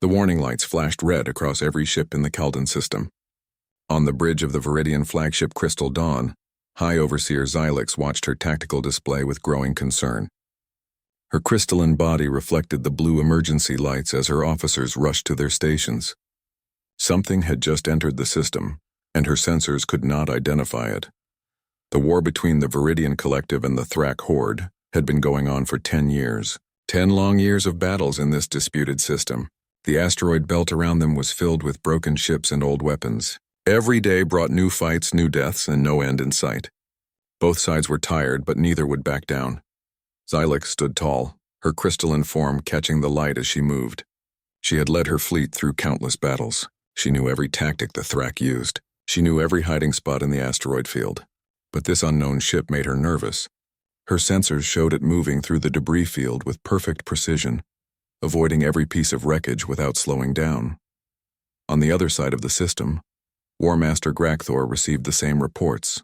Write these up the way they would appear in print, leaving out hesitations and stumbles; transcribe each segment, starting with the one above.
The warning lights flashed red across every ship in the Caldan system. On the bridge of the Viridian flagship Crystal Dawn, High Overseer Xylix watched her tactical display with growing concern. Her crystalline body reflected the blue emergency lights as her officers rushed to their stations. Something had just entered the system, and her sensors could not identify it. The war between the Viridian Collective and the Thrak Horde had been going on for 10 years. 10 long years of battles in this disputed system. The asteroid belt around them was filled with broken ships and old weapons. Every day brought new fights, new deaths, and no end in sight. Both sides were tired, but neither would back down. Xylix stood tall, her crystalline form catching the light as she moved. She had led her fleet through countless battles. She knew every tactic the Thrak used. She knew every hiding spot in the asteroid field. But this unknown ship made her nervous. Her sensors showed it moving through the debris field with perfect precision, avoiding every piece of wreckage without slowing down. On the other side of the system, War Master Grakthor received the same reports.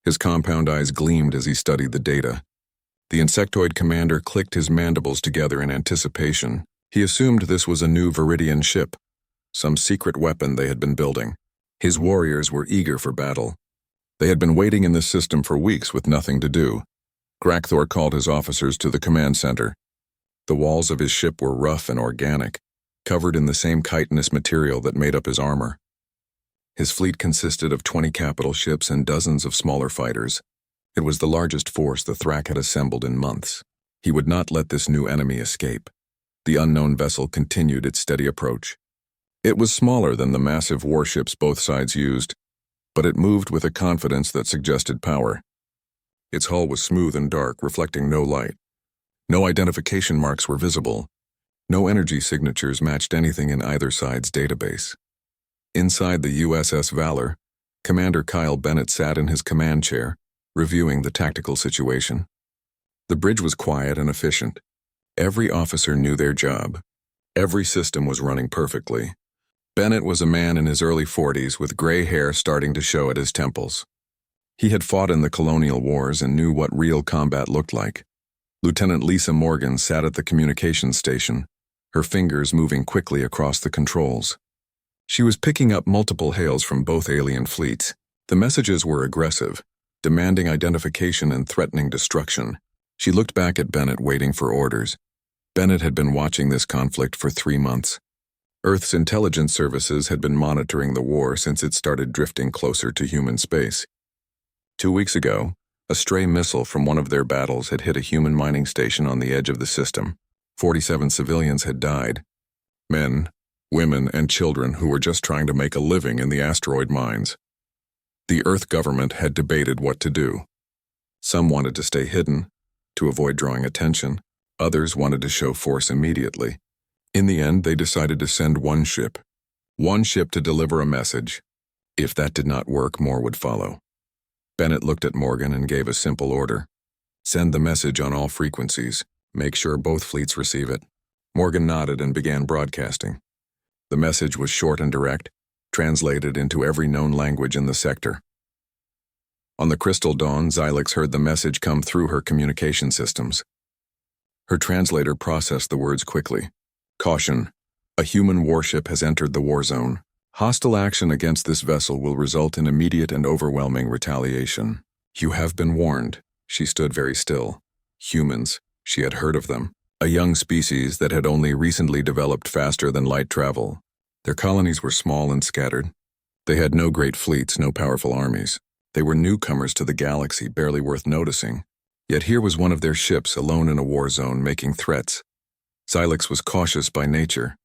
His compound eyes gleamed as he studied the data. The insectoid commander clicked his mandibles together in anticipation. He assumed this was a new Viridian ship, some secret weapon they had been building. His warriors were eager for battle. They had been waiting in this system for weeks with nothing to do. Grakthor called his officers to the command center. The walls of his ship were rough and organic, covered in the same chitinous material that made up his armor. His fleet consisted of 20 capital ships and dozens of smaller fighters. It was the largest force the Thrak had assembled in months. He would not let this new enemy escape. The unknown vessel continued its steady approach. It was smaller than the massive warships both sides used, but it moved with a confidence that suggested power. Its hull was smooth and dark, reflecting no light. No identification marks were visible. No energy signatures matched anything in either side's database. Inside the USS Valor, Commander Kyle Bennett sat in his command chair, reviewing the tactical situation. The bridge was quiet and efficient. Every officer knew their job. Every system was running perfectly. Bennett was a man in his early 40s with gray hair starting to show at his temples. He had fought in the colonial wars and knew what real combat looked like. Lieutenant Lisa Morgan sat at the communications station, her fingers moving quickly across the controls. She was picking up multiple hails from both alien fleets. The messages were aggressive, demanding identification and threatening destruction. She looked back at Bennett, waiting for orders. Bennett had been watching this conflict for 3 months. Earth's intelligence services had been monitoring the war since it started drifting closer to human space. 2 weeks ago, a stray missile from one of their battles had hit a human mining station on the edge of the system. 47 civilians had died. Men, women, and children who were just trying to make a living in the asteroid mines. The Earth government had debated what to do. Some wanted to stay hidden, to avoid drawing attention. Others wanted to show force immediately. In the end, they decided to send one ship to deliver a message. If that did not work, more would follow. Bennett looked at Morgan and gave a simple order. Send the message on all frequencies. Make sure both fleets receive it. Morgan nodded and began broadcasting. The message was short and direct, translated into every known language in the sector. On the Crystal Dawn, Xylix heard the message come through her communication systems. Her translator processed the words quickly. Caution. A human warship has entered the war zone. Hostile action against this vessel will result in immediate and overwhelming retaliation. You have been warned. She stood very still. Humans. She had heard of them. A young species that had only recently developed faster than light travel. Their colonies were small and scattered. They had no great fleets, no powerful armies. They were newcomers to the galaxy, barely worth noticing. Yet here was one of their ships alone in a war zone making threats. Xylix was cautious by nature.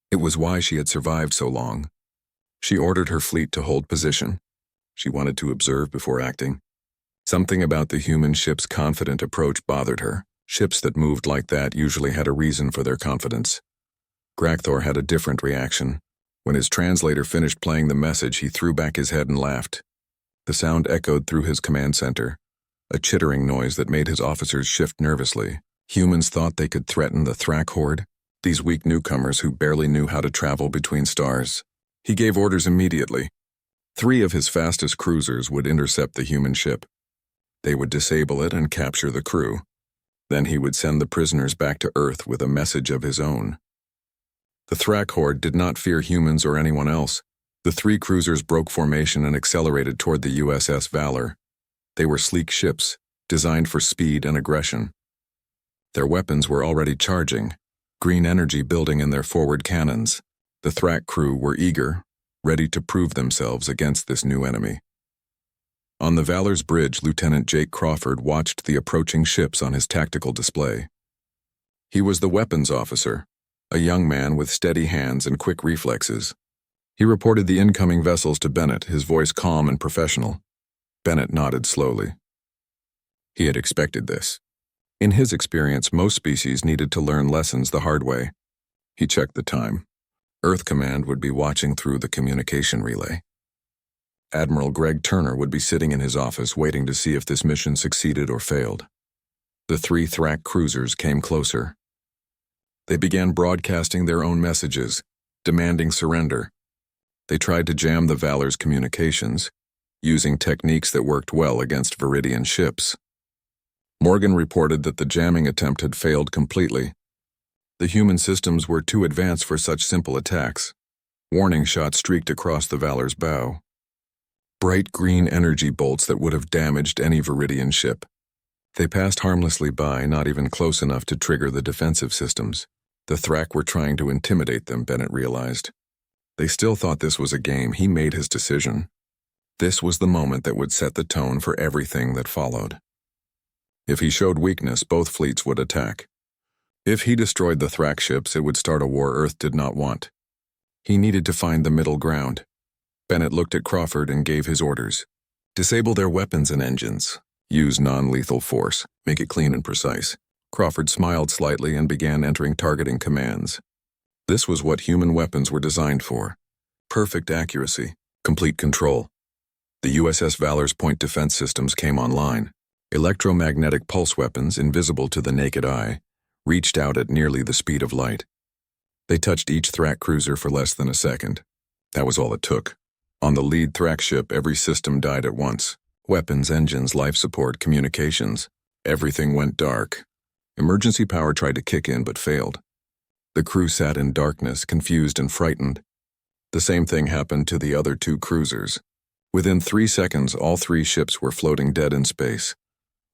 It was why she had survived so long. She ordered her fleet to hold position. She wanted to observe before acting. Something about the human ship's confident approach bothered her. Ships that moved like that usually had a reason for their confidence. Grakthor had a different reaction. When his translator finished playing the message, he threw back his head and laughed. The sound echoed through his command center, a chittering noise that made his officers shift nervously. Humans thought they could threaten the Thrak Horde, these weak newcomers who barely knew how to travel between stars. He gave orders immediately. 3 of his fastest cruisers would intercept the human ship. They would disable it and capture the crew. Then he would send the prisoners back to Earth with a message of his own. The Thrak horde did not fear humans or anyone else. The three cruisers broke formation and accelerated toward the USS Valor. They were sleek ships, designed for speed and aggression. Their weapons were already charging, green energy building in their forward cannons. The Thrak crew were eager, ready to prove themselves against this new enemy. On the Valor's bridge, Lieutenant Jake Crawford watched the approaching ships on his tactical display. He was the weapons officer, a young man with steady hands and quick reflexes. He reported the incoming vessels to Bennett, his voice calm and professional. Bennett nodded slowly. He had expected this. In his experience, most species needed to learn lessons the hard way. He checked the time. Earth Command would be watching through the communication relay. Admiral Greg Turner would be sitting in his office waiting to see if this mission succeeded or failed. The three Thrak cruisers came closer. They began broadcasting their own messages, demanding surrender. They tried to jam the Valor's communications, using techniques that worked well against Viridian ships. Morgan reported that the jamming attempt had failed completely. The human systems were too advanced for such simple attacks. Warning shots streaked across the Valor's bow. Bright green energy bolts that would have damaged any Viridian ship. They passed harmlessly by, not even close enough to trigger the defensive systems. The Thrak were trying to intimidate them, Bennett realized. They still thought this was a game. He made his decision. This was the moment that would set the tone for everything that followed. If he showed weakness, both fleets would attack. If he destroyed the Thrak ships, it would start a war Earth did not want. He needed to find the middle ground. Bennett looked at Crawford and gave his orders. Disable their weapons and engines. Use non-lethal force. Make it clean and precise. Crawford smiled slightly and began entering targeting commands. This was what human weapons were designed for. Perfect accuracy, complete control. The USS Valor's point defense systems came online. Electromagnetic pulse weapons, invisible to the naked eye, reached out at nearly the speed of light. They touched each Thrak cruiser for less than a second. That was all it took. On the lead Thrak ship, every system died at once. Weapons, engines, life support, communications. Everything went dark. Emergency power tried to kick in but failed. The crew sat in darkness, confused and frightened. The same thing happened to the other two cruisers. Within 3 seconds, all three ships were floating dead in space.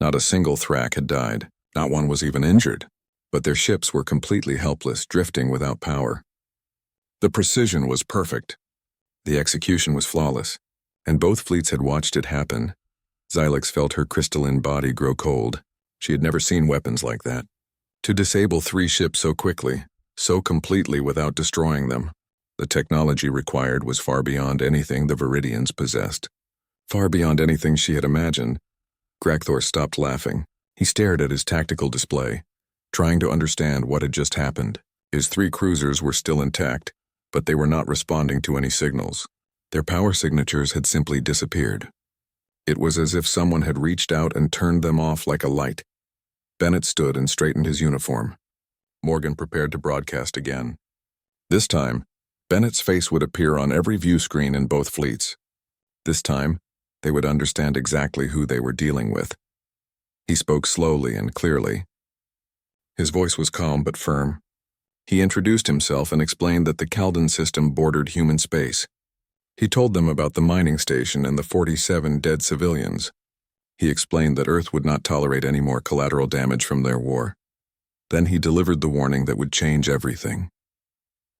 Not a single Thrak had died. Not one was even injured. But their ships were completely helpless, drifting without power. The precision was perfect. The execution was flawless, and both fleets had watched it happen. Xylix felt her crystalline body grow cold. She had never seen weapons like that. To disable 3 ships so quickly, so completely without destroying them, the technology required was far beyond anything the Viridians possessed. Far beyond anything she had imagined. Gragthor stopped laughing. He stared at his tactical display, trying to understand what had just happened. His 3 cruisers were still intact, but they were not responding to any signals. Their power signatures had simply disappeared. It was as if someone had reached out and turned them off like a light. Bennett stood and straightened his uniform. Morgan prepared to broadcast again. This time, Bennett's face would appear on every view screen in both fleets. This time, they would understand exactly who they were dealing with. He spoke slowly and clearly. His voice was calm but firm. He introduced himself and explained that the Caldan system bordered human space. He told them about the mining station and the 47 dead civilians. He explained that Earth would not tolerate any more collateral damage from their war. Then he delivered the warning that would change everything.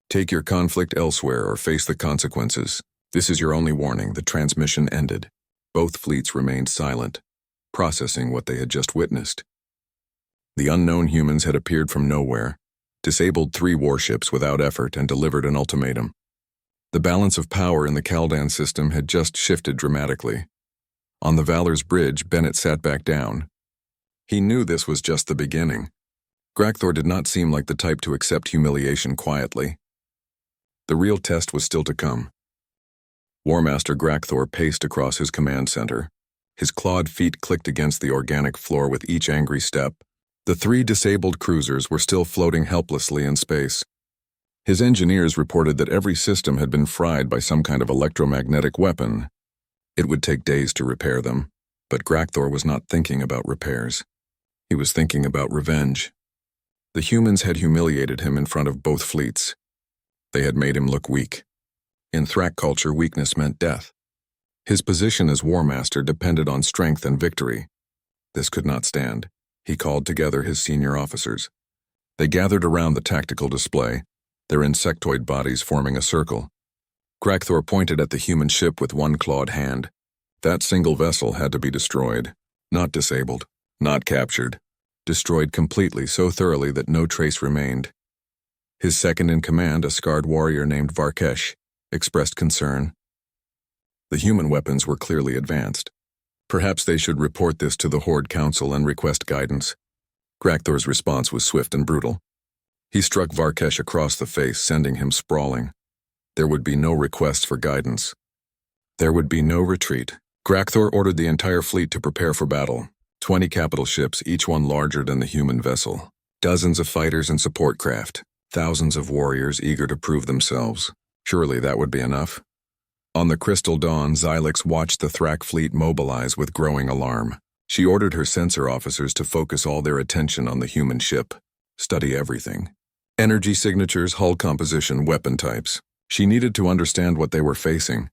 Take your conflict elsewhere or face the consequences. This is your only warning. The transmission ended. Both fleets remained silent, processing what they had just witnessed. The unknown humans had appeared from nowhere, disabled 3 warships without effort, and delivered an ultimatum. The balance of power in the Caldan system had just shifted dramatically. On the Valor's bridge, Bennett sat back down. He knew this was just the beginning. Gragthor did not seem like the type to accept humiliation quietly. The real test was still to come. War Master Gragthor paced across his command center. His clawed feet clicked against the organic floor with each angry step. The 3 disabled cruisers were still floating helplessly in space. His engineers reported that every system had been fried by some kind of electromagnetic weapon. It would take days to repair them, but Gragthor was not thinking about repairs. He was thinking about revenge. The humans had humiliated him in front of both fleets. They had made him look weak. In Thrak culture, weakness meant death. His position as War Master depended on strength and victory. This could not stand. He called together his senior officers. They gathered around the tactical display, their insectoid bodies forming a circle. Grakthor pointed at the human ship with one clawed hand. That single vessel had to be destroyed. Not disabled, not captured. Destroyed completely, so thoroughly that no trace remained. His second-in-command, a scarred warrior named Varkesh, expressed concern. The human weapons were clearly advanced. Perhaps they should report this to the Horde Council and request guidance. Grakthor's response was swift and brutal. He struck Varkesh across the face, sending him sprawling. There would be no requests for guidance. There would be no retreat. Grakthor ordered the entire fleet to prepare for battle. 20 capital ships, each one larger than the human vessel. Dozens of fighters and support craft. Thousands of warriors eager to prove themselves. Surely that would be enough. On the Crystal Dawn, Xylix watched the Thrak fleet mobilize with growing alarm. She ordered her sensor officers to focus all their attention on the human ship. Study everything. Energy signatures, hull composition, weapon types. She needed to understand what they were facing.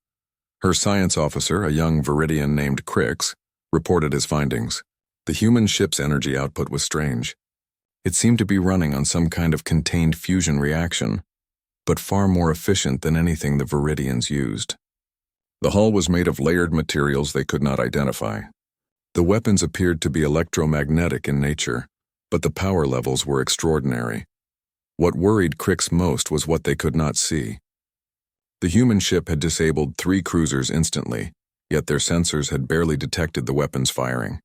Her science officer, a young Viridian named Crix, reported his findings. The human ship's energy output was strange. It seemed to be running on some kind of contained fusion reaction, but far more efficient than anything the Viridians used. The hull was made of layered materials they could not identify. The weapons appeared to be electromagnetic in nature, but the power levels were extraordinary. What worried Crix most was what they could not see. The human ship had disabled 3 cruisers instantly, yet their sensors had barely detected the weapons firing.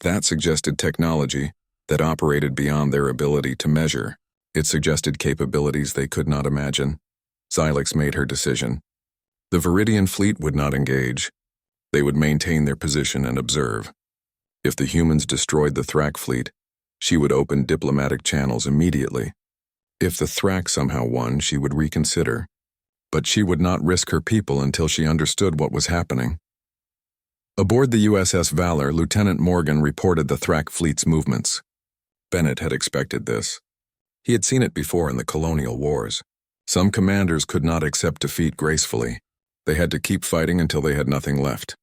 That suggested technology that operated beyond their ability to measure. It suggested capabilities they could not imagine. Xylix made her decision. The Viridian fleet would not engage. They would maintain their position and observe. If the humans destroyed the Thrak fleet, she would open diplomatic channels immediately. If the Thrak somehow won, she would reconsider. But she would not risk her people until she understood what was happening. Aboard the USS Valor, Lieutenant Morgan reported the Thrak fleet's movements. Bennett had expected this. He had seen it before in the colonial wars. Some commanders could not accept defeat gracefully. They had to keep fighting until they had nothing left.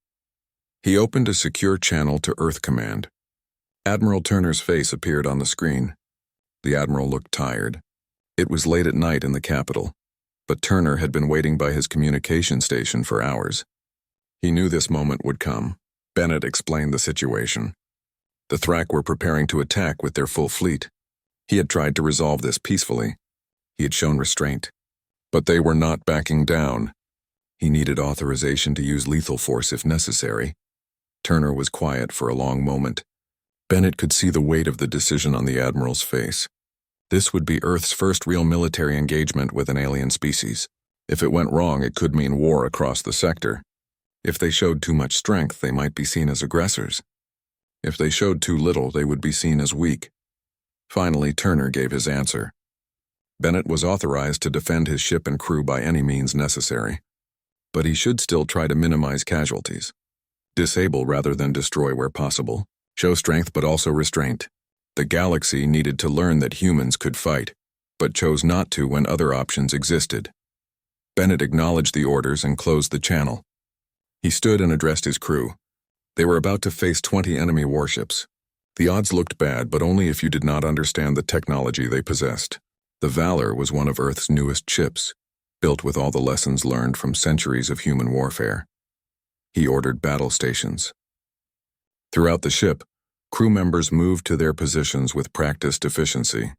He opened a secure channel to Earth Command. Admiral Turner's face appeared on the screen. The Admiral looked tired. It was late at night in the capital, but Turner had been waiting by his communication station for hours. He knew this moment would come. Bennett explained the situation. The Thrak were preparing to attack with their full fleet. He had tried to resolve this peacefully. He had shown restraint. But they were not backing down. He needed authorization to use lethal force if necessary. Turner was quiet for a long moment. Bennett could see the weight of the decision on the Admiral's face. This would be Earth's first real military engagement with an alien species. If it went wrong, it could mean war across the sector. If they showed too much strength, they might be seen as aggressors. If they showed too little, they would be seen as weak. Finally, Turner gave his answer. Bennett was authorized to defend his ship and crew by any means necessary. But he should still try to minimize casualties. Disable rather than destroy where possible. Show strength but also restraint. The galaxy needed to learn that humans could fight, but chose not to when other options existed. Bennett acknowledged the orders and closed the channel. He stood and addressed his crew. They were about to face 20 enemy warships. The odds looked bad, but only if you did not understand the technology they possessed. The Valor was one of Earth's newest ships, built with all the lessons learned from centuries of human warfare. He ordered battle stations. Throughout the ship, crew members moved to their positions with practiced efficiency.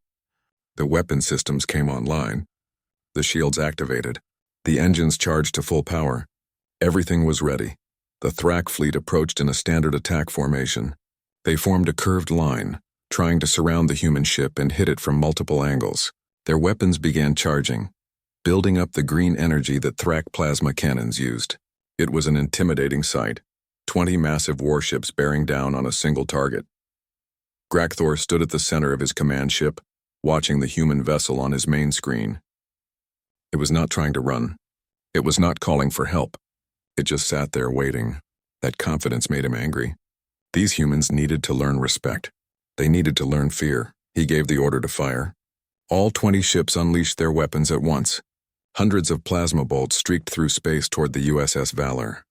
The weapon systems came online. The shields activated. The engines charged to full power. Everything was ready. The Thrak fleet approached in a standard attack formation. They formed a curved line, trying to surround the human ship and hit it from multiple angles. Their weapons began charging, building up the green energy that Thrak plasma cannons used. It was an intimidating sight. 20 massive warships bearing down on a single target. Grakthor stood at the center of his command ship, watching the human vessel on his main screen. It was not trying to run. It was not calling for help. It just sat there waiting. That confidence made him angry. These humans needed to learn respect. They needed to learn fear. He gave the order to fire. All 20 ships unleashed their weapons at once. Hundreds of plasma bolts streaked through space toward the USS Valor.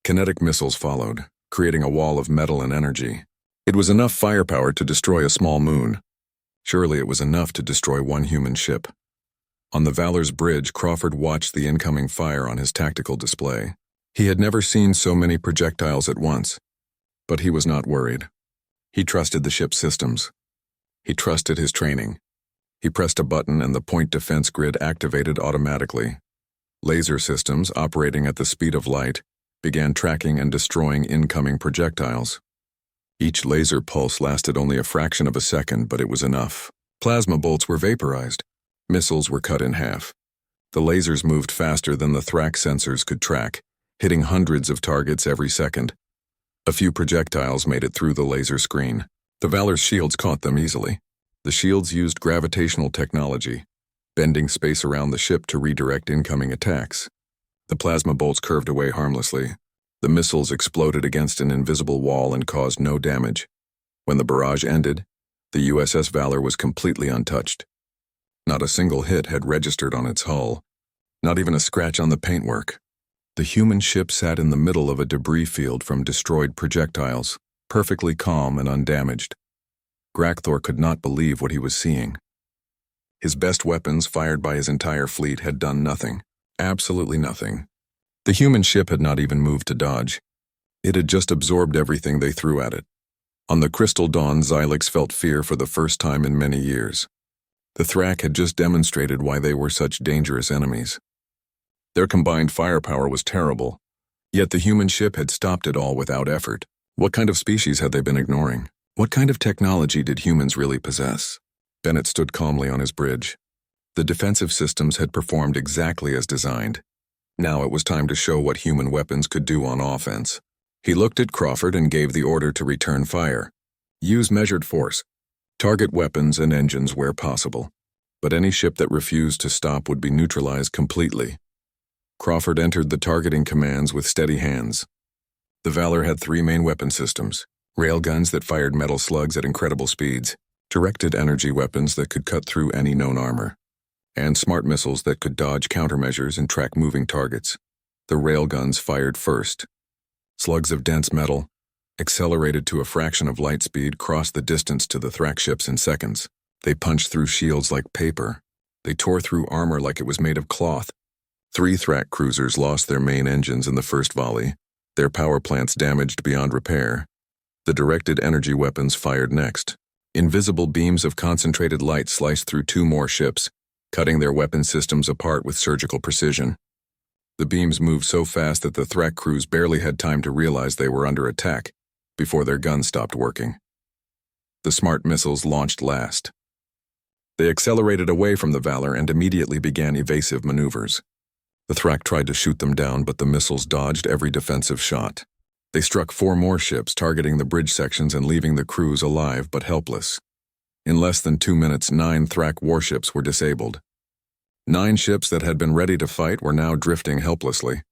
Kinetic missiles followed, creating a wall of metal and energy. It was enough firepower to destroy a small moon. Surely it was enough to destroy one human ship. On the Valor's bridge, Crawford watched the incoming fire on his tactical display. He had never seen so many projectiles at once, but he was not worried. He trusted the ship's systems. He trusted his training. He pressed a button and the point defense grid activated automatically. Laser systems, operating at the speed of light, began tracking and destroying incoming projectiles. Each laser pulse lasted only a fraction of a second, but it was enough. Plasma bolts were vaporized. Missiles were cut in half. The lasers moved faster than the Thrak sensors could track, hitting hundreds of targets every second. A few projectiles made it through the laser screen. The Valor's shields caught them easily. The shields used gravitational technology, bending space around the ship to redirect incoming attacks. The plasma bolts curved away harmlessly. The missiles exploded against an invisible wall and caused no damage. When the barrage ended, the USS Valor was completely untouched. Not a single hit had registered on its hull, not even a scratch on the paintwork. The human ship sat in the middle of a debris field from destroyed projectiles, perfectly calm and undamaged. Grakthor could not believe what he was seeing. His best weapons, fired by his entire fleet, had done nothing. Absolutely nothing. The human ship had not even moved to dodge. It had just absorbed everything they threw at it. On the Crystal Dawn, Xylix felt fear for the first time in many years. The Thrak had just demonstrated why they were such dangerous enemies. Their combined firepower was terrible, yet the human ship had stopped it all without effort. What kind of species had they been ignoring? What kind of technology did humans really possess? Bennett stood calmly on his bridge. The defensive systems had performed exactly as designed. Now it was time to show what human weapons could do on offense. He looked at Crawford and gave the order to return fire. Use measured force. Target weapons and engines where possible. But any ship that refused to stop would be neutralized completely. Crawford entered the targeting commands with steady hands. The Valor had 3 main weapon systems: railguns that fired metal slugs at incredible speeds, directed energy weapons that could cut through any known armor, and smart missiles that could dodge countermeasures and track moving targets. The railguns fired first. Slugs of dense metal, accelerated to a fraction of light speed, crossed the distance to the Thrak ships in seconds. They punched through shields like paper. They tore through armor like it was made of cloth. 3 Thrak cruisers lost their main engines in the first volley, their power plants damaged beyond repair. The directed energy weapons fired next. Invisible beams of concentrated light sliced through 2 more ships, cutting their weapon systems apart with surgical precision. The beams moved so fast that the Thrak crews barely had time to realize they were under attack before their guns stopped working. The smart missiles launched last. They accelerated away from the Valor and immediately began evasive maneuvers. The Thrak tried to shoot them down, but the missiles dodged every defensive shot. They struck 4 more ships, targeting the bridge sections and leaving the crews alive but helpless. In less than 2 minutes, 9 Thrak warships were disabled. 9 ships that had been ready to fight were now drifting helplessly,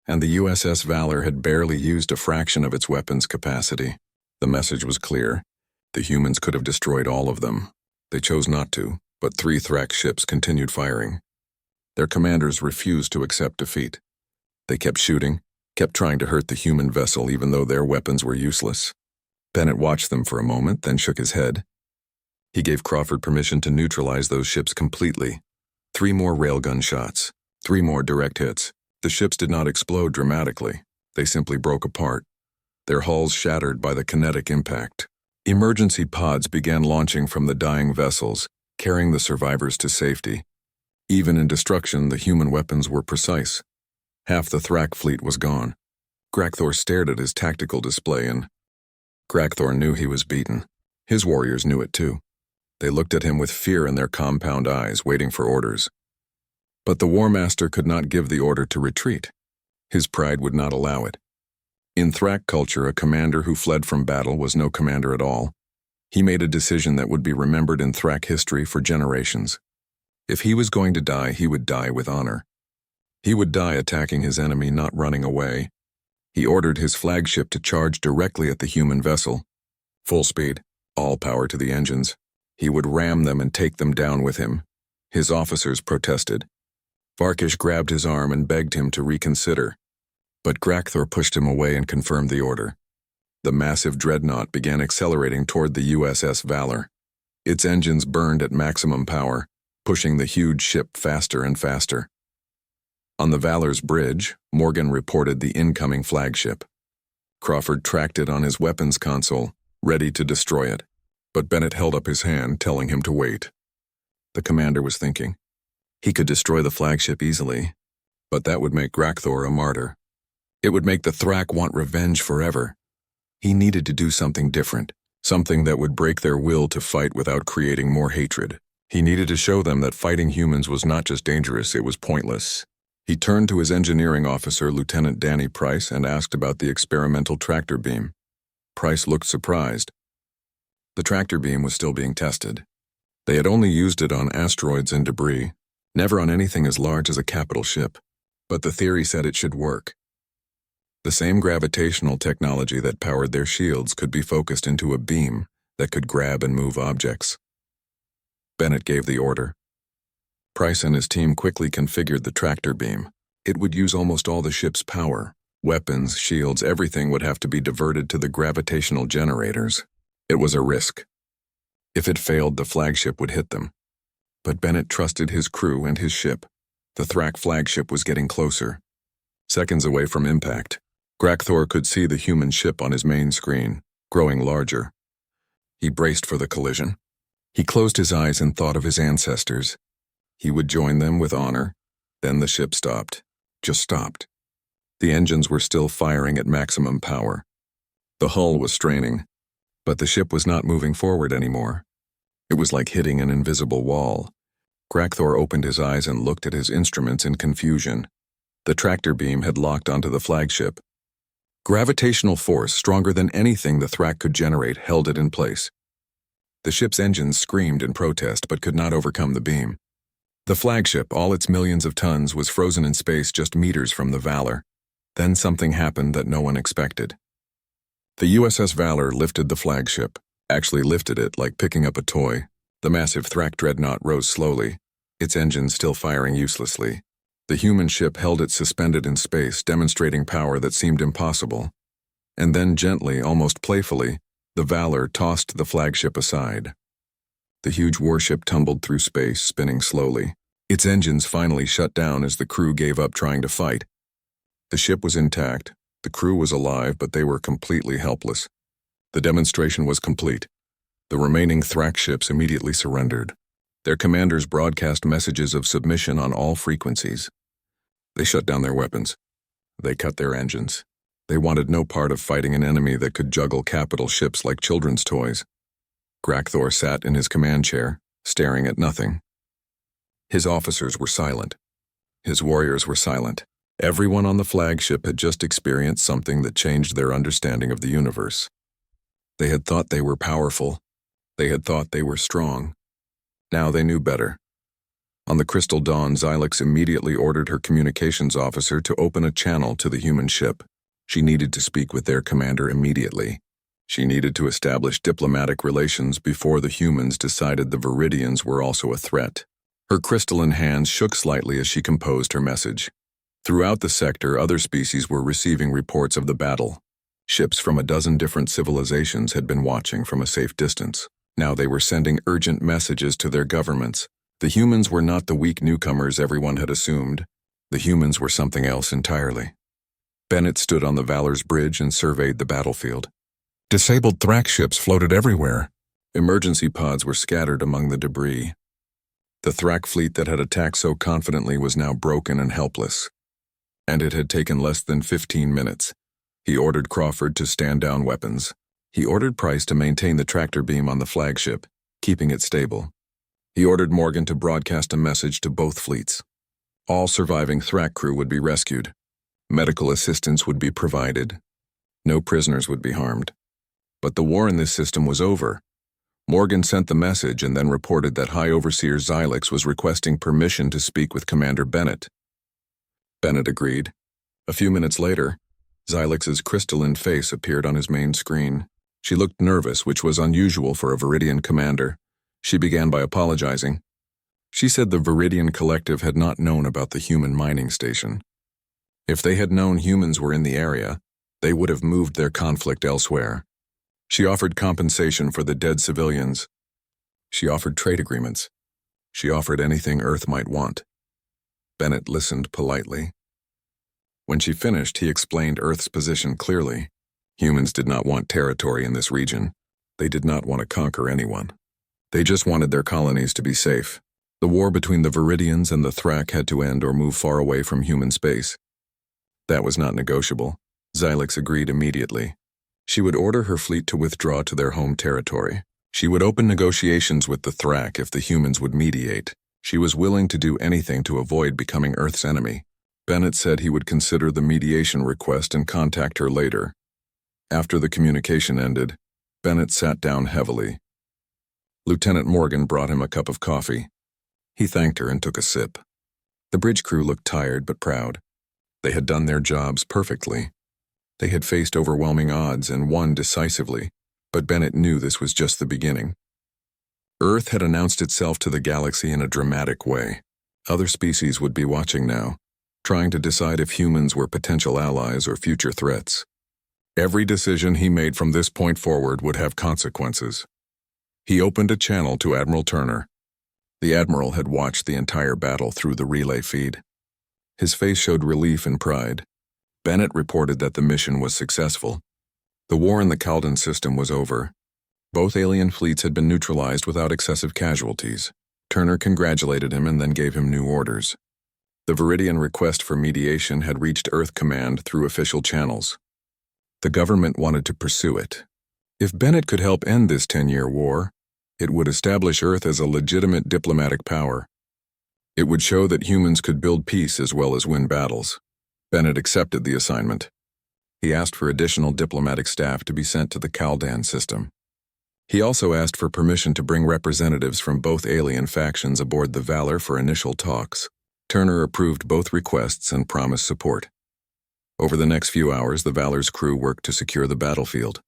and the USS Valor had barely used a fraction of its weapons capacity. The message was clear. The humans could have destroyed all of them. They chose not to, but 3 Thrak ships continued firing. Their commanders refused to accept defeat. They kept shooting, kept trying to hurt the human vessel even though their weapons were useless. Bennett watched them for a moment, then shook his head. He gave Crawford permission to neutralize those ships completely. 3 more railgun shots, 3 more direct hits. The ships did not explode dramatically. They simply broke apart, their hulls shattered by the kinetic impact. Emergency pods began launching from the dying vessels, carrying the survivors to safety. Even in destruction, the human weapons were precise. Half the Thrak fleet was gone. Grakthor stared at his tactical display and Grakthor knew he was beaten. His warriors knew it too. They looked at him with fear in their compound eyes, waiting for orders. But the War Master could not give the order to retreat. His pride would not allow it. In Thrak culture, a commander who fled from battle was no commander at all. He made a decision that would be remembered in Thrak history for generations. If he was going to die, he would die with honor. He would die attacking his enemy, not running away. He ordered his flagship to charge directly at the human vessel. Full speed, all power to the engines. He would ram them and take them down with him. His officers protested. Varkish grabbed his arm and begged him to reconsider, but Grakthor pushed him away and confirmed the order. The massive dreadnought began accelerating toward the USS Valor. Its engines burned at maximum power, pushing the huge ship faster and faster. On the Valor's bridge, Morgan reported the incoming flagship. Crawford tracked it on his weapons console, ready to destroy it, but Bennett held up his hand, telling him to wait. The commander was thinking. He could destroy the flagship easily, but that would make Grakthor a martyr. It would make the Thrak want revenge forever. He needed to do something different, something that would break their will to fight without creating more hatred. He needed to show them that fighting humans was not just dangerous, it was pointless. He turned to his engineering officer, Lieutenant Danny Price, and asked about the experimental tractor beam. Price looked surprised. The tractor beam was still being tested. They had only used it on asteroids and debris, never on anything as large as a capital ship. But the theory said it should work. The same gravitational technology that powered their shields could be focused into a beam that could grab and move objects. Bennett gave the order. Price and his team quickly configured the tractor beam. It would use almost all the ship's power. Weapons, shields, everything would have to be diverted to the gravitational generators. It was a risk. If it failed, the flagship would hit them. But Bennett trusted his crew and his ship. The Thrak flagship was getting closer. Seconds away from impact, Grakthor could see the human ship on his main screen, growing larger. He braced for the collision. He closed his eyes and thought of his ancestors. He would join them with honor. Then the ship stopped. Just stopped. The engines were still firing at maximum power. The hull was straining, but the ship was not moving forward anymore. It was like hitting an invisible wall. Grakthor opened his eyes and looked at his instruments in confusion. The tractor beam had locked onto the flagship. Gravitational force, stronger than anything the Thrak could generate, held it in place. The ship's engines screamed in protest but could not overcome the beam. The flagship, all its millions of tons, was frozen in space just meters from the Valor. Then something happened that no one expected. The USS Valor lifted the flagship, actually lifted it like picking up a toy. The massive Thrak dreadnought rose slowly, its engines still firing uselessly. The human ship held it suspended in space, demonstrating power that seemed impossible. And then gently, almost playfully, the Valor tossed the flagship aside. The huge warship tumbled through space, spinning slowly. Its engines finally shut down as the crew gave up trying to fight. The ship was intact, the crew was alive, but they were completely helpless. The demonstration was complete. The remaining Thrak ships immediately surrendered. Their commanders broadcast messages of submission on all frequencies. They shut down their weapons. They cut their engines. They wanted no part of fighting an enemy that could juggle capital ships like children's toys. Grakthor sat in his command chair, staring at nothing. His officers were silent. His warriors were silent. Everyone on the flagship had just experienced something that changed their understanding of the universe. They had thought they were powerful. They had thought they were strong. Now they knew better. On the Crystal Dawn, Xylix immediately ordered her communications officer to open a channel to the human ship. She needed to speak with their commander immediately. She needed to establish diplomatic relations before the humans decided the Viridians were also a threat. Her crystalline hands shook slightly as she composed her message. Throughout the sector, other species were receiving reports of the battle. Ships from a dozen different civilizations had been watching from a safe distance. Now they were sending urgent messages to their governments. The humans were not the weak newcomers everyone had assumed. The humans were something else entirely. Bennett stood on the Valor's bridge and surveyed the battlefield. Disabled Thrak ships floated everywhere. Emergency pods were scattered among the debris. The Thrak fleet that had attacked so confidently was now broken and helpless. And it had taken less than 15 minutes. He ordered Crawford to stand down weapons. He ordered Price to maintain the tractor beam on the flagship, keeping it stable. He ordered Morgan to broadcast a message to both fleets. All surviving Thrak crew would be rescued. Medical assistance would be provided. No prisoners would be harmed. But the war in this system was over. Morgan sent the message and then reported that High Overseer Xylix was requesting permission to speak with Commander Bennett. Bennett agreed. A few minutes later, Xylix's crystalline face appeared on his main screen. She looked nervous, which was unusual for a Viridian commander. She began by apologizing. She said the Viridian Collective had not known about the human mining station. If they had known humans were in the area, they would have moved their conflict elsewhere. She offered compensation for the dead civilians. She offered trade agreements. She offered anything Earth might want. Bennett listened politely. When she finished, he explained Earth's position clearly. Humans did not want territory in this region. They did not want to conquer anyone. They just wanted their colonies to be safe. The war between the Viridians and the Thrak had to end or move far away from human space. That was not negotiable. Xylix agreed immediately. She would order her fleet to withdraw to their home territory. She would open negotiations with the Thrak if the humans would mediate. She was willing to do anything to avoid becoming Earth's enemy. Bennett said he would consider the mediation request and contact her later. After the communication ended, Bennett sat down heavily. Lieutenant Morgan brought him a cup of coffee. He thanked her and took a sip. The bridge crew looked tired but proud. They had done their jobs perfectly. They had faced overwhelming odds and won decisively, but Bennett knew this was just the beginning. Earth had announced itself to the galaxy in a dramatic way. Other species would be watching now, trying to decide if humans were potential allies or future threats. Every decision he made from this point forward would have consequences. He opened a channel to Admiral Turner. The Admiral had watched the entire battle through the relay feed. His face showed relief and pride. Bennett reported that the mission was successful. The war in the Caldan system was over. Both alien fleets had been neutralized without excessive casualties. Turner congratulated him and then gave him new orders. The Viridian request for mediation had reached Earth Command through official channels. The government wanted to pursue it. If Bennett could help end this 10-year war, it would establish Earth as a legitimate diplomatic power. It would show that humans could build peace as well as win battles. Bennett accepted the assignment. He asked for additional diplomatic staff to be sent to the Caldan system. He also asked for permission to bring representatives from both alien factions aboard the Valor for initial talks. Turner approved both requests and promised support. Over the next few hours, the Valor's crew worked to secure the battlefield.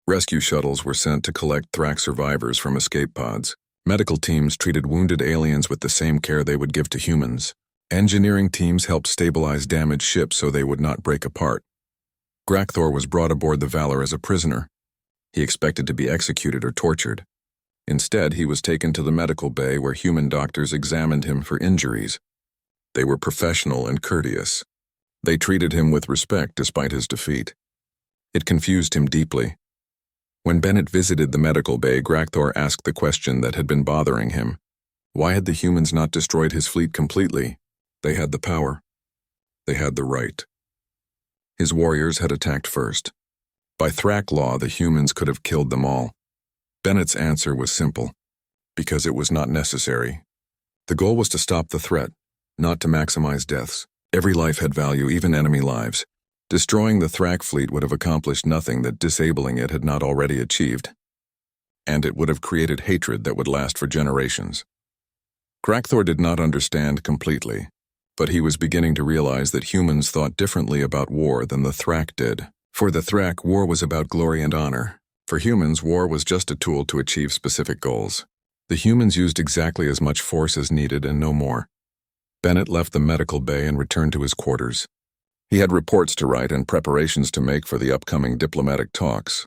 Rescue shuttles were sent to collect Thrak survivors from escape pods. Medical teams treated wounded aliens with the same care they would give to humans. Engineering teams helped stabilize damaged ships so they would not break apart. Grakthor was brought aboard the Valor as a prisoner. He expected to be executed or tortured. Instead, he was taken to the medical bay where human doctors examined him for injuries. They were professional and courteous. They treated him with respect despite his defeat. It confused him deeply. When Bennett visited the medical bay, Grakthor asked the question that had been bothering him. Why had the humans not destroyed his fleet completely? They had the power. They had the right. His warriors had attacked first. By Thrak law, the humans could have killed them all. Bennett's answer was simple. Because it was not necessary. The goal was to stop the threat, not to maximize deaths. Every life had value, even enemy lives. Destroying the Thrak fleet would have accomplished nothing that disabling it had not already achieved. And it would have created hatred that would last for generations. Grakthor did not understand completely, but he was beginning to realize that humans thought differently about war than the Thrak did. For the Thrak, war was about glory and honor. For humans, war was just a tool to achieve specific goals. The humans used exactly as much force as needed and no more. Bennett left the medical bay and returned to his quarters. He had reports to write and preparations to make for the upcoming diplomatic talks.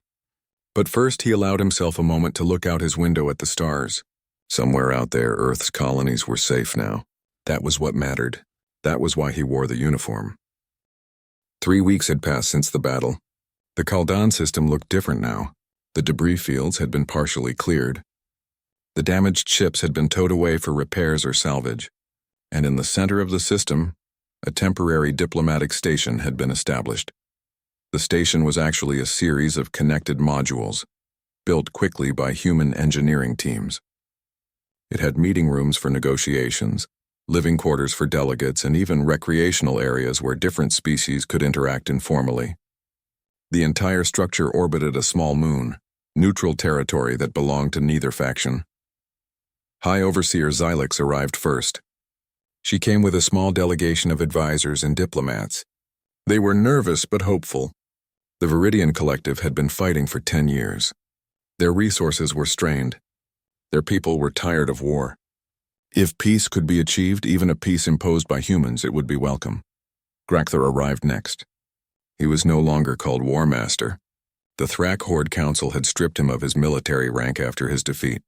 But first he allowed himself a moment to look out his window at the stars. Somewhere out there, Earth's colonies were safe now. That was what mattered. That was why he wore the uniform. 3 weeks had passed since the battle. The Caldan system looked different now. The debris fields had been partially cleared. The damaged ships had been towed away for repairs or salvage. And in the center of the system, a temporary diplomatic station had been established. The station was actually a series of connected modules, built quickly by human engineering teams. It had meeting rooms for negotiations, living quarters for delegates, and even recreational areas where different species could interact informally. The entire structure orbited a small moon, neutral territory that belonged to neither faction. High Overseer Xylix arrived first. She came with a small delegation of advisors and diplomats. They were nervous but hopeful. The Viridian Collective had been fighting for 10 years. Their resources were strained. Their people were tired of war. If peace could be achieved, even a peace imposed by humans, it would be welcome. Gracthor arrived next. He was no longer called War Master. The Thrak Horde Council had stripped him of his military rank after his defeat,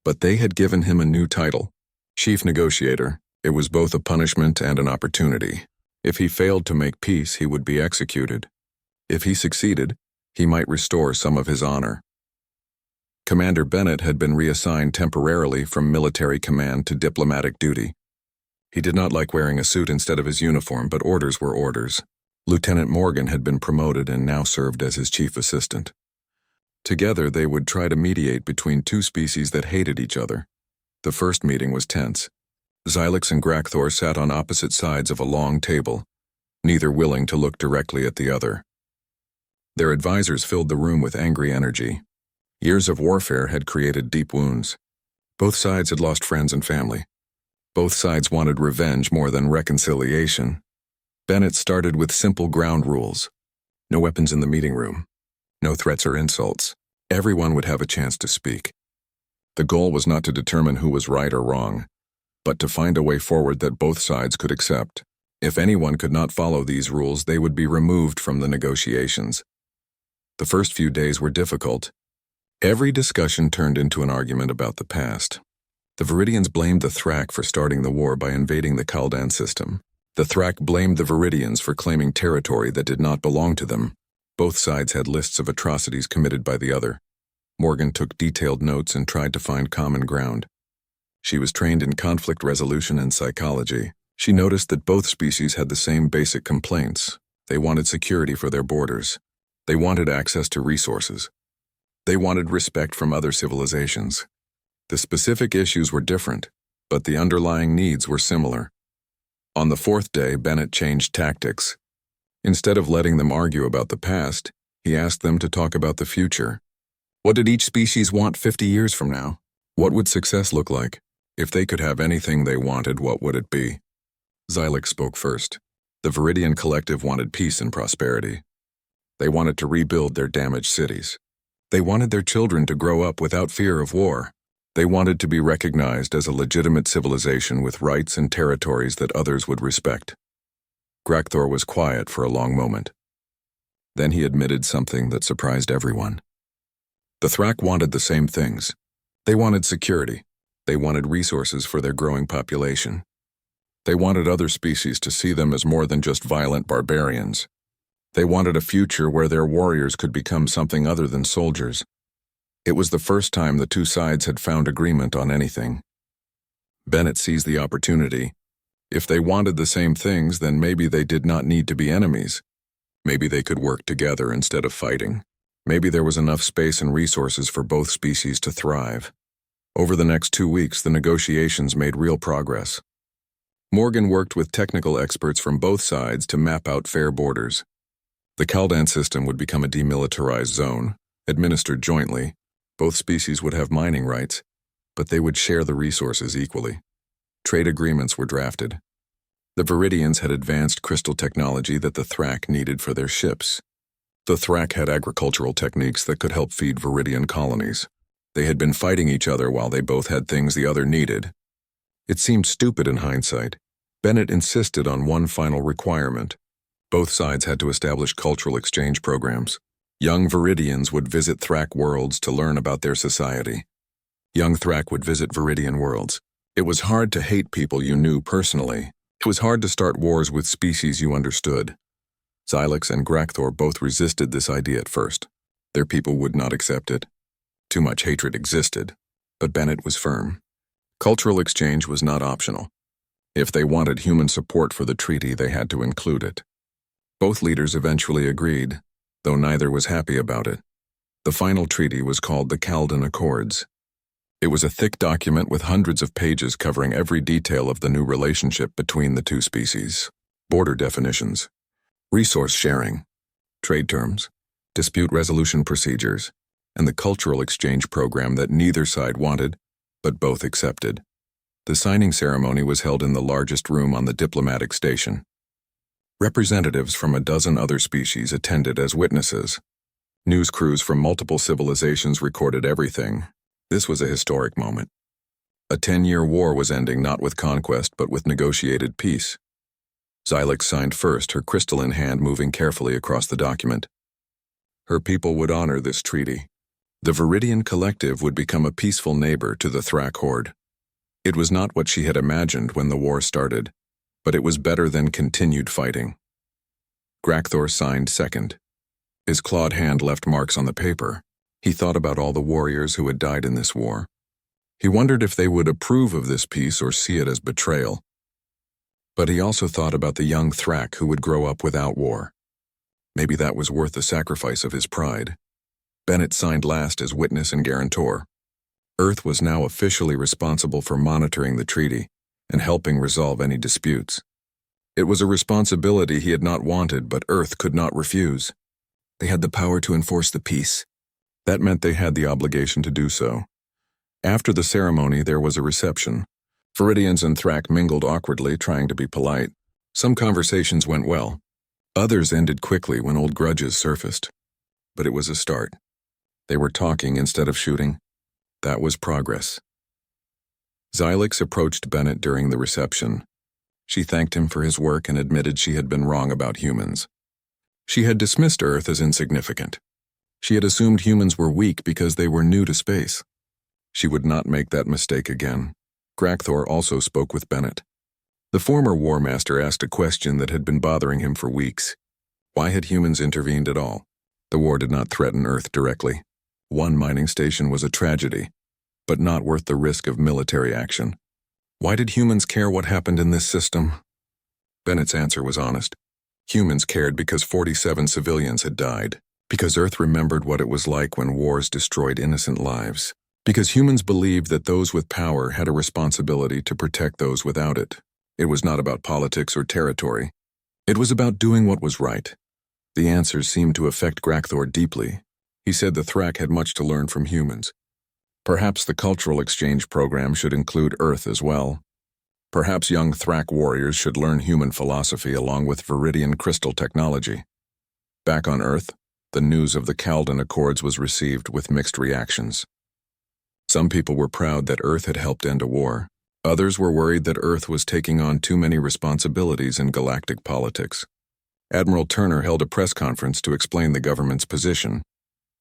but they had given him a new title, Chief Negotiator. It was both a punishment and an opportunity. If he failed to make peace, he would be executed. If he succeeded, he might restore some of his honor. Commander Bennett had been reassigned temporarily from military command to diplomatic duty. He did not like wearing a suit instead of his uniform, but orders were orders. Lieutenant Morgan had been promoted and now served as his chief assistant. Together, they would try to mediate between two species that hated each other. The first meeting was tense. Xylix and Gracthor sat on opposite sides of a long table, neither willing to look directly at the other. Their advisors filled the room with angry energy. Years of warfare had created deep wounds. Both sides had lost friends and family. Both sides wanted revenge more than reconciliation. Bennett started with simple ground rules. No weapons in the meeting room. No threats or insults. Everyone would have a chance to speak. The goal was not to determine who was right or wrong, but to find a way forward that both sides could accept. If anyone could not follow these rules, they would be removed from the negotiations. The first few days were difficult. Every discussion turned into an argument about the past. The Viridians blamed the Thrak for starting the war by invading the Kaldan system. The Thrak blamed the Viridians for claiming territory that did not belong to them. Both sides had lists of atrocities committed by the other. Morgan took detailed notes and tried to find common ground. She was trained in conflict resolution and psychology. She noticed that both species had the same basic complaints. They wanted security for their borders. They wanted access to resources. They wanted respect from other civilizations. The specific issues were different, but the underlying needs were similar. On the fourth day, Bennett changed tactics. Instead of letting them argue about the past, he asked them to talk about the future. What did each species want 50 years from now? What would success look like? If they could have anything they wanted, what would it be? Xylix spoke first. The Viridian Collective wanted peace and prosperity. They wanted to rebuild their damaged cities. They wanted their children to grow up without fear of war. They wanted to be recognized as a legitimate civilization with rights and territories that others would respect. Gracthor was quiet for a long moment. Then he admitted something that surprised everyone. The Thrak wanted the same things. They wanted security. They wanted resources for their growing population. They wanted other species to see them as more than just violent barbarians. They wanted a future where their warriors could become something other than soldiers. It was the first time the two sides had found agreement on anything. Bennett seized the opportunity. If they wanted the same things, then maybe they did not need to be enemies. Maybe they could work together instead of fighting. Maybe there was enough space and resources for both species to thrive. Over the next 2 weeks, the negotiations made real progress. Morgan worked with technical experts from both sides to map out fair borders. The Kaldan system would become a demilitarized zone, administered jointly. Both species would have mining rights, but they would share the resources equally. Trade agreements were drafted. The Viridians had advanced crystal technology that the Thrak needed for their ships. The Thrak had agricultural techniques that could help feed Viridian colonies. They had been fighting each other while they both had things the other needed. It seemed stupid in hindsight. Bennett insisted on one final requirement. Both sides had to establish cultural exchange programs. Young Viridians would visit Thrak worlds to learn about their society. Young Thrak would visit Viridian worlds. It was hard to hate people you knew personally. It was hard to start wars with species you understood. Xylix and Gracthor both resisted this idea at first. Their people would not accept it. Too much hatred existed, but Bennett was firm. Cultural exchange was not optional. If they wanted human support for the treaty, they had to include it. Both leaders eventually agreed, though neither was happy about it. The final treaty was called the Kaldan Accords. It was a thick document with hundreds of pages covering every detail of the new relationship between the two species. Border definitions, resource sharing, trade terms, dispute resolution procedures, and the cultural exchange program that neither side wanted, but both accepted. The signing ceremony was held in the largest room on the diplomatic station. Representatives from a dozen other species attended as witnesses. News crews from multiple civilizations recorded everything. This was a historic moment. A 10-year war was ending not with conquest but with negotiated peace. Xylix signed first, her crystal in hand, moving carefully across the document. Her people would honor this treaty. The Viridian Collective would become a peaceful neighbor to the Thrak Horde. It was not what she had imagined when the war started, but it was better than continued fighting. Grakthor signed second. His clawed hand left marks on the paper. He thought about all the warriors who had died in this war. He wondered if they would approve of this peace or see it as betrayal. But he also thought about the young Thrak who would grow up without war. Maybe that was worth the sacrifice of his pride. Bennett signed last as witness and guarantor. Earth was now officially responsible for monitoring the treaty and helping resolve any disputes. It was a responsibility he had not wanted, but Earth could not refuse. They had the power to enforce the peace. That meant they had the obligation to do so. After the ceremony, there was a reception. Viridians and Thrak mingled awkwardly, trying to be polite. Some conversations went well. Others ended quickly when old grudges surfaced. But it was a start. They were talking instead of shooting. That was progress. Xylix approached Bennett during the reception. She thanked him for his work and admitted she had been wrong about humans. She had dismissed Earth as insignificant. She had assumed humans were weak because they were new to space. She would not make that mistake again. Grakthor also spoke with Bennett. The former War Master asked a question that had been bothering him for weeks. Why had humans intervened at all? The war did not threaten Earth directly. One mining station was a tragedy, but not worth the risk of military action. Why did humans care what happened in this system? Bennett's answer was honest. Humans cared because 47 civilians had died, because Earth remembered what it was like when wars destroyed innocent lives, because humans believed that those with power had a responsibility to protect those without it. It was not about politics or territory. It was about doing what was right. The answers seemed to affect Grakthor deeply. He said the Thrak had much to learn from humans. Perhaps the cultural exchange program should include Earth as well. Perhaps young Thrak warriors should learn human philosophy along with Viridian crystal technology. Back on Earth, the news of the Kaldan Accords was received with mixed reactions. Some people were proud that Earth had helped end a war. Others were worried that Earth was taking on too many responsibilities in galactic politics. Admiral Turner held a press conference to explain the government's position.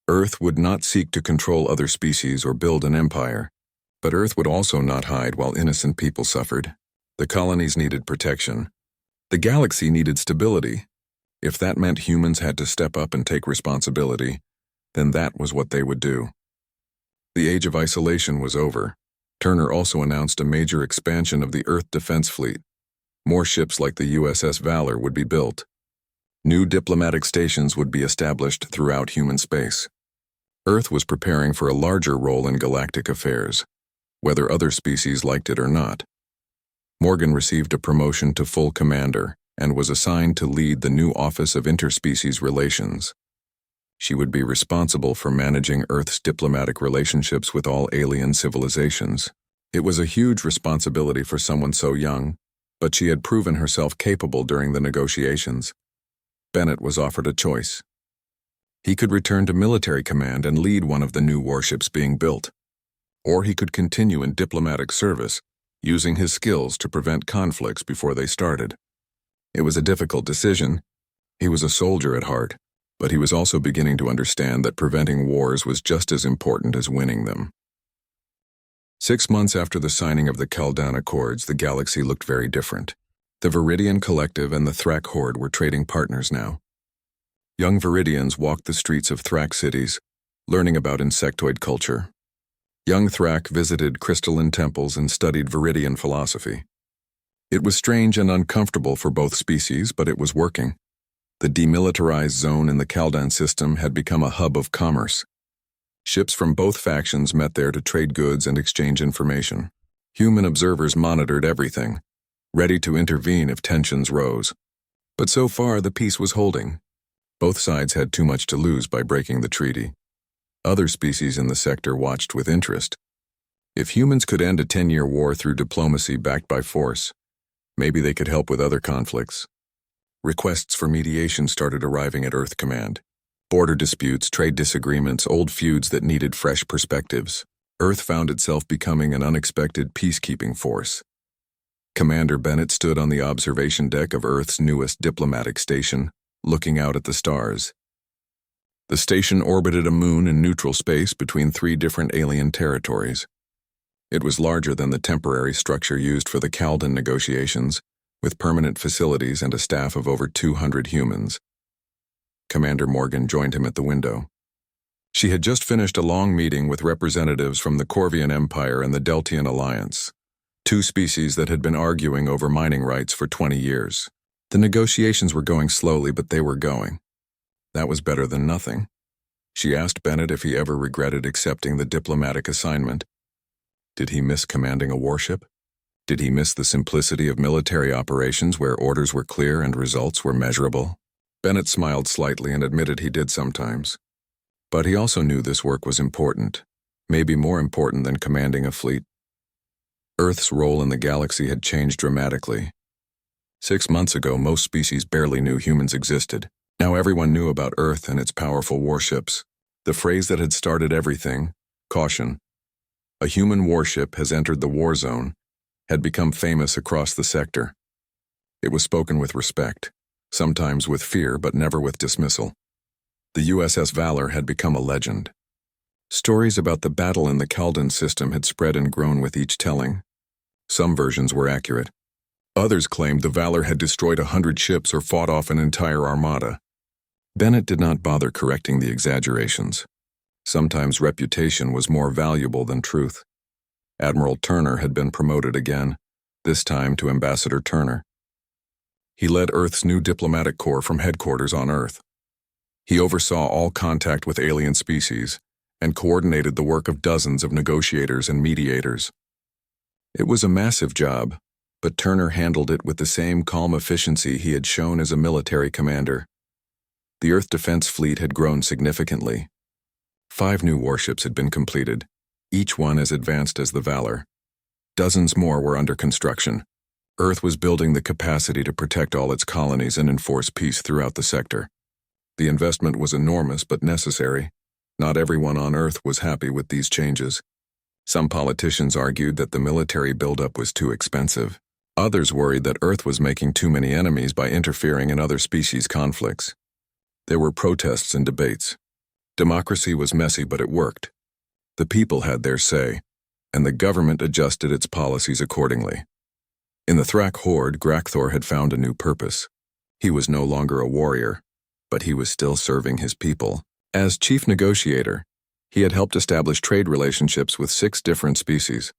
Earth would not seek to control other species or build an empire, but Earth would also not hide while innocent people suffered. The colonies needed protection. The galaxy needed stability. If that meant humans had to step up and take responsibility, then that was what they would do. The age of isolation was over. Turner also announced a major expansion of the Earth Defense Fleet. More ships like the USS Valor would be built. New diplomatic stations would be established throughout human space. Earth was preparing for a larger role in galactic affairs, whether other species liked it or not. Morgan received a promotion to full commander and was assigned to lead the new Office of Interspecies Relations. She would be responsible for managing Earth's diplomatic relationships with all alien civilizations. It was a huge responsibility for someone so young, but she had proven herself capable during the negotiations. Bennett was offered a choice. He could return to military command and lead one of the new warships being built, or he could continue in diplomatic service, using his skills to prevent conflicts before they started. It was a difficult decision. He was a soldier at heart, but he was also beginning to understand that preventing wars was just as important as winning them. 6 months after the signing of the Kaldan Accords, the galaxy looked very different. The Viridian Collective and the Thrak Horde were trading partners now. Young Viridians walked the streets of Thrak cities, learning about insectoid culture. Young Thrak visited crystalline temples and studied Viridian philosophy. It was strange and uncomfortable for both species, but it was working. The demilitarized zone in the Kaldan system had become a hub of commerce. Ships from both factions met there to trade goods and exchange information. Human observers monitored everything, ready to intervene if tensions rose. But so far, the peace was holding. Both sides had too much to lose by breaking the treaty. Other species in the sector watched with interest. If humans could end a 10-year war through diplomacy backed by force, maybe they could help with other conflicts. Requests for mediation started arriving at Earth Command. Border disputes, trade disagreements, old feuds that needed fresh perspectives. Earth found itself becoming an unexpected peacekeeping force. Commander Bennett stood on the observation deck of Earth's newest diplomatic station, looking out at the stars. The station orbited a moon in neutral space between 3 different alien territories. It was larger than the temporary structure used for the Calden negotiations, with permanent facilities and a staff of over 200 humans. Commander Morgan joined him at the window. She had just finished a long meeting with representatives from the Corvian Empire and the Deltian Alliance, 2 species that had been arguing over mining rights for 20 years. The negotiations were going slowly, but they were going. That was better than nothing. She asked Bennett if he ever regretted accepting the diplomatic assignment. Did he miss commanding a warship? Did he miss the simplicity of military operations where orders were clear and results were measurable? Bennett smiled slightly and admitted he did sometimes. But he also knew this work was important, maybe more important than commanding a fleet. Earth's role in the galaxy had changed dramatically. 6 months ago, most species barely knew humans existed. Now everyone knew about Earth and its powerful warships. The phrase that had started everything, caution, a human warship has entered the war zone, had become famous across the sector. It was spoken with respect, sometimes with fear but never with dismissal. The USS Valor had become a legend. Stories about the battle in the Calden system had spread and grown with each telling. Some versions were accurate. Others claimed the Valor had destroyed 100 ships or fought off an entire armada. Bennett did not bother correcting the exaggerations. Sometimes reputation was more valuable than truth. Admiral Turner had been promoted again, this time to Ambassador Turner. He led Earth's new diplomatic corps from headquarters on Earth. He oversaw all contact with alien species and coordinated the work of dozens of negotiators and mediators. It was a massive job, but Turner handled it with the same calm efficiency he had shown as a military commander. The Earth Defense Fleet had grown significantly. 5 new warships had been completed, each one as advanced as the Valor. Dozens more were under construction. Earth was building the capacity to protect all its colonies and enforce peace throughout the sector. The investment was enormous but necessary. Not everyone on Earth was happy with these changes. Some politicians argued that the military buildup was too expensive. Others worried that Earth was making too many enemies by interfering in other species' conflicts. There were protests and debates. Democracy was messy, but it worked. The people had their say, and the government adjusted its policies accordingly. In the Thrak Horde, Grakthor had found a new purpose. He was no longer a warrior, but he was still serving his people. As chief negotiator, he had helped establish trade relationships with 6 different species.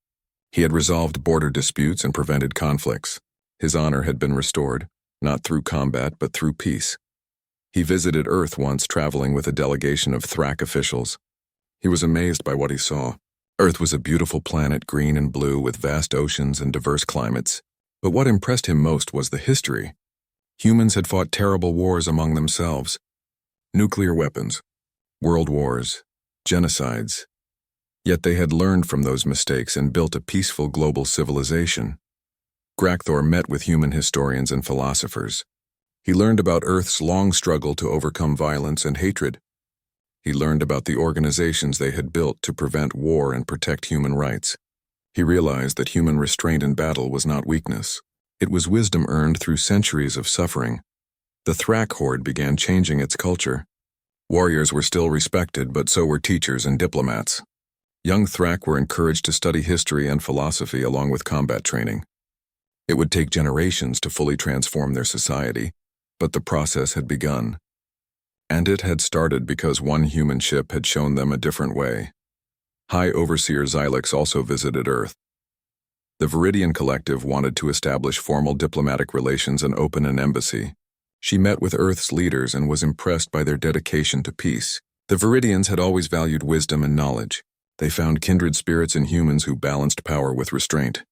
He had resolved border disputes and prevented conflicts. His honor had been restored, not through combat but through peace. He visited Earth once, traveling with a delegation of Thrak officials. He was amazed by what he saw. Earth was a beautiful planet, green and blue, with vast oceans and diverse climates. But what impressed him most was the history. Humans had fought terrible wars among themselves. Nuclear weapons, world wars, genocides. Yet they had learned from those mistakes and built a peaceful global civilization. Grakthor met with human historians and philosophers. He learned about Earth's long struggle to overcome violence and hatred. He learned about the organizations they had built to prevent war and protect human rights. He realized that human restraint in battle was not weakness. It was wisdom earned through centuries of suffering. The Thrak Horde began changing its culture. Warriors were still respected, but so were teachers and diplomats. Young Thrak were encouraged to study history and philosophy along with combat training. It would take generations to fully transform their society, but the process had begun. And it had started because one human ship had shown them a different way. High Overseer Xylix also visited Earth. The Viridian Collective wanted to establish formal diplomatic relations and open an embassy. She met with Earth's leaders and was impressed by their dedication to peace. The Viridians had always valued wisdom and knowledge. They found kindred spirits in humans who balanced power with restraint.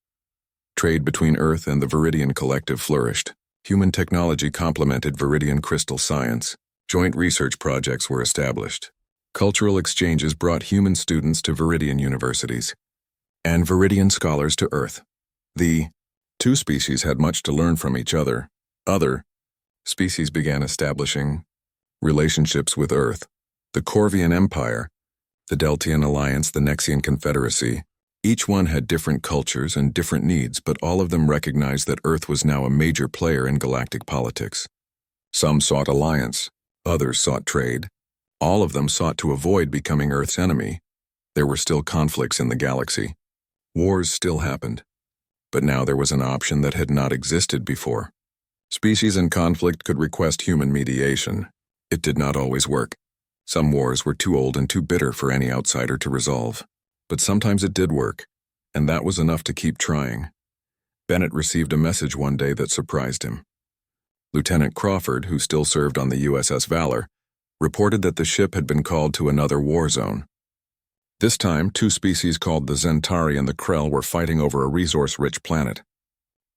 Trade between Earth and the Viridian Collective flourished. Human technology complemented Viridian crystal science. Joint research projects were established. Cultural exchanges brought human students to Viridian universities, and Viridian scholars to Earth. The 2 species had much to learn from each other. Other species began establishing relationships with Earth. The Corvian Empire, The Deltian Alliance, the Nexian Confederacy. Each one had different cultures and different needs, but all of them recognized that Earth was now a major player in galactic politics. Some sought alliance, others sought trade. All of them sought to avoid becoming Earth's enemy. There were still conflicts in the galaxy. Wars still happened. But now there was an option that had not existed before. Species in conflict could request human mediation. It did not always work. Some wars were too old and too bitter for any outsider to resolve. But sometimes it did work, and that was enough to keep trying. Bennett received a message one day that surprised him. Lieutenant Crawford, who still served on the USS Valor, reported that the ship had been called to another war zone. This time, two species called the Zentari and the Krell were fighting over a resource-rich planet.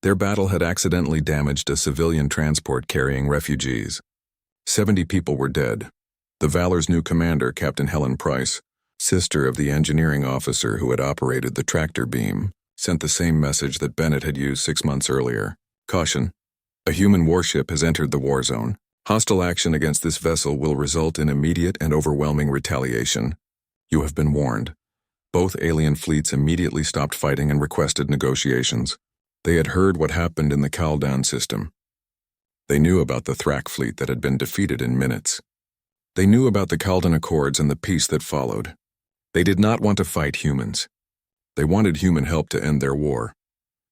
Their battle had accidentally damaged a civilian transport carrying refugees. 70 people were dead. The Valor's new commander, Captain Helen Price, sister of the engineering officer who had operated the tractor beam, sent the same message that Bennett had used 6 months earlier. Caution. A human warship has entered the war zone. Hostile action against this vessel will result in immediate and overwhelming retaliation. You have been warned. Both alien fleets immediately stopped fighting and requested negotiations. They had heard what happened in the Caldan system. They knew about the Thrak fleet that had been defeated in minutes. They knew about the Caldan Accords and the peace that followed. They did not want to fight humans. They wanted human help to end their war.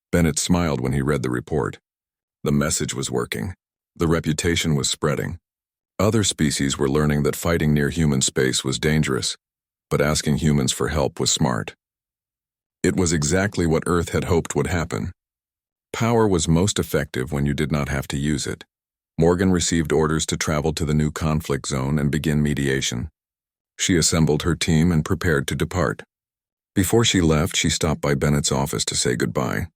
Bennett smiled when he read the report. The message was working. The reputation was spreading. Other species were learning that fighting near human space was dangerous, but asking humans for help was smart. It was exactly what Earth had hoped would happen. Power was most effective when you did not have to use it. Morgan received orders to travel to the new conflict zone and begin mediation. She assembled her team and prepared to depart. Before she left, she stopped by Bennett's office to say goodbye.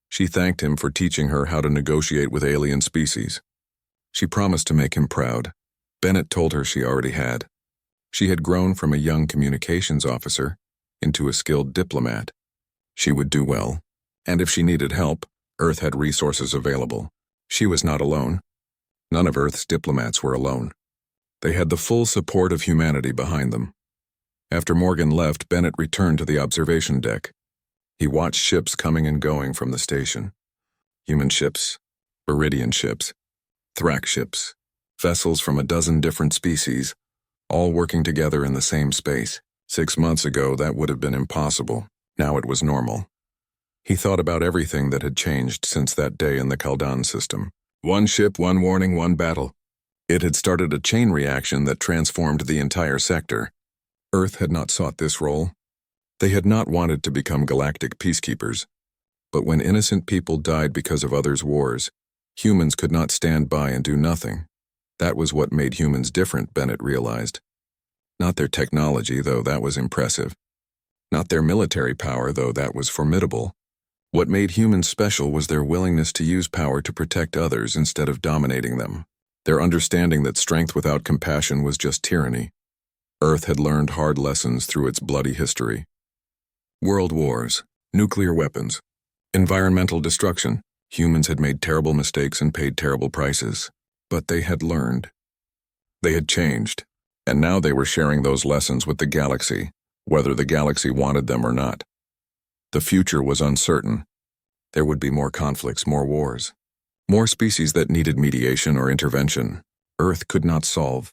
She thanked him for teaching her how to negotiate with alien species. She promised to make him proud. Bennett told her she already had. She had grown from a young communications officer into a skilled diplomat. She would do well, and if she needed help, Earth had resources available. She was not alone. None of Earth's diplomats were alone. They had the full support of humanity behind them. After Morgan left, Bennett returned to the observation deck. He watched ships coming and going from the station. Human ships, Viridian ships, Thrak ships, vessels from a dozen different species, all working together in the same space. 6 months ago, that would have been impossible. Now it was normal. He thought about everything that had changed since that day in the Caldan system. One ship, one warning, one battle. It had started a chain reaction that transformed the entire sector. Earth had not sought this role. They had not wanted to become galactic peacekeepers. But when innocent people died because of others' wars, humans could not stand by and do nothing. That was what made humans different, Bennett realized. Not their technology, though that was impressive. Not their military power, though that was formidable. What made humans special was their willingness to use power to protect others instead of dominating them. Their understanding that strength without compassion was just tyranny. Earth had learned hard lessons through its bloody history. World wars, nuclear weapons, environmental destruction. Humans had made terrible mistakes and paid terrible prices. But they had learned. They had changed. And now they were sharing those lessons with the galaxy, whether the galaxy wanted them or not. The future was uncertain. There would be more conflicts, more wars, more species that needed mediation or intervention. Earth could not solve.